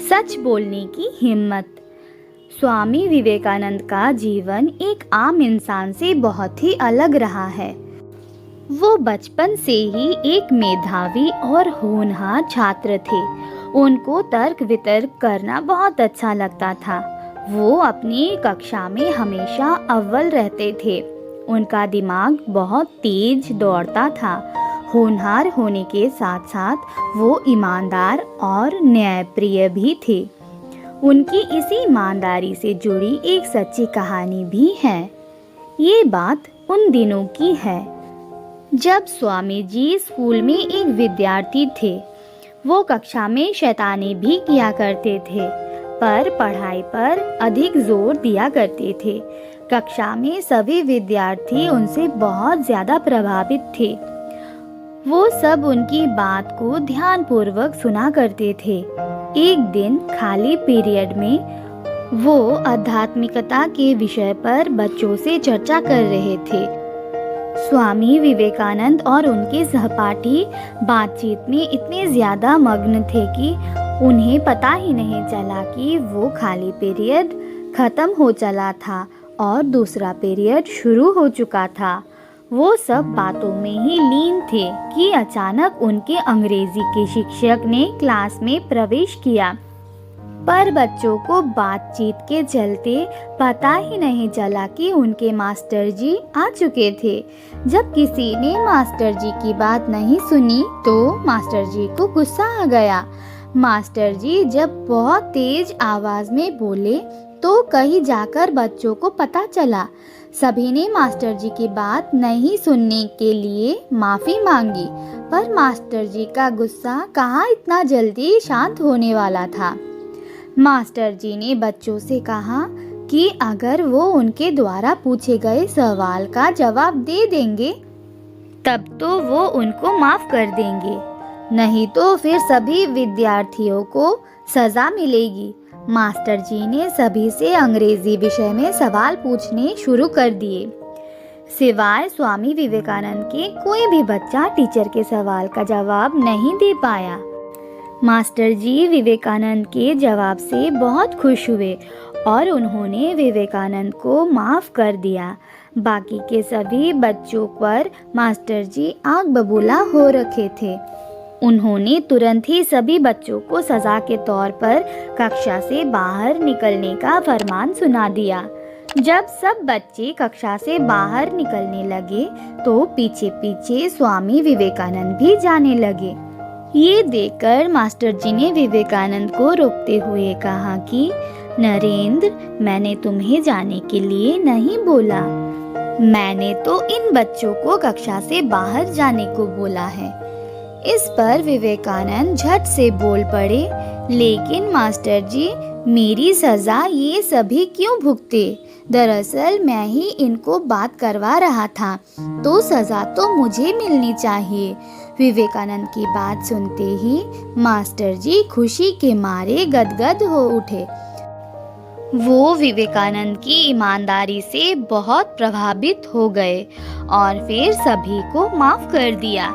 सच बोलने की हिम्मत। स्वामी विवेकानंद का जीवन एक आम इंसान से बहुत ही अलग रहा है। वो बचपन से ही एक मेधावी और होनहार छात्र थे। उनको तर्क वितर्क करना बहुत अच्छा लगता था। वो अपनी कक्षा में हमेशा अव्वल रहते थे। उनका दिमाग बहुत तेज दौड़ता था। होनहार होने के साथ साथ वो ईमानदार और न्यायप्रिय भी थे। उनकी इसी ईमानदारी से जुड़ी एक सच्ची कहानी भी है। ये बात उन दिनों की है जब स्वामी जी स्कूल में एक विद्यार्थी थे। वो कक्षा में शैतानी भी किया करते थे, पर पढ़ाई पर अधिक जोर दिया करते थे। कक्षा में सभी विद्यार्थी उनसे बहुत ज़्यादा प्रभावित थे। वो सब उनकी बात को ध्यानपूर्वक सुना करते थे। एक दिन खाली पीरियड में वो आध्यात्मिकता के विषय पर बच्चों से चर्चा कर रहे थे। स्वामी विवेकानंद और उनके सहपाठी बातचीत में इतने ज़्यादा मग्न थे कि उन्हें पता ही नहीं चला कि वो खाली पीरियड ख़त्म हो चला था और दूसरा पीरियड शुरू हो चुका था। वो सब बातों में ही लीन थे कि अचानक उनके अंग्रेजी के शिक्षक ने क्लास में प्रवेश किया, पर बच्चों को बातचीत के चलते पता ही नहीं चला कि उनके मास्टर जी आ चुके थे। जब किसी ने मास्टर जी की बात नहीं सुनी तो मास्टर जी को गुस्सा आ गया। मास्टर जी जब बहुत तेज आवाज़ में बोले तो कहीं जाकर बच्चों को पता चला। सभी ने मास्टर जी की बात नहीं सुनने के लिए माफ़ी मांगी, पर मास्टर जी का गुस्सा कहाँ इतना जल्दी शांत होने वाला था। मास्टर जी ने बच्चों से कहा कि अगर वो उनके द्वारा पूछे गए सवाल का जवाब दे देंगे तब तो वो उनको माफ़ कर देंगे, नहीं तो फिर सभी विद्यार्थियों को सज़ा मिलेगी। मास्टर जी ने सभी से अंग्रेजी विषय में सवाल पूछने शुरू कर दिए। सिवाय स्वामी विवेकानंद के कोई भी बच्चा टीचर के सवाल का जवाब नहीं दे पाया। मास्टर जी विवेकानंद के जवाब से बहुत खुश हुए और उन्होंने विवेकानंद को माफ़ कर दिया। बाकी के सभी बच्चों पर मास्टर जी आग बबूला हो रखे थे। उन्होंने तुरंत ही सभी बच्चों को सज़ा के तौर पर कक्षा से बाहर निकलने का फरमान सुना दिया। जब सब बच्चे कक्षा से बाहर निकलने लगे तो पीछे पीछे स्वामी विवेकानंद भी जाने लगे। ये देखकर मास्टर जी ने विवेकानंद को रोकते हुए कहा कि नरेंद्र, मैंने तुम्हें जाने के लिए नहीं बोला, मैंने तो इन बच्चों को कक्षा से बाहर जाने को बोला है। इस पर विवेकानंद झट से बोल पड़े, लेकिन मास्टर जी, मेरी सज़ा ये सभी क्यों भुगते? दरअसल मैं ही इनको बात करवा रहा था, तो सज़ा तो मुझे मिलनी चाहिए। विवेकानंद की बात सुनते ही मास्टर जी खुशी के मारे गदगद हो उठे। वो विवेकानंद की ईमानदारी से बहुत प्रभावित हो गए और फिर सभी को माफ़ कर दिया।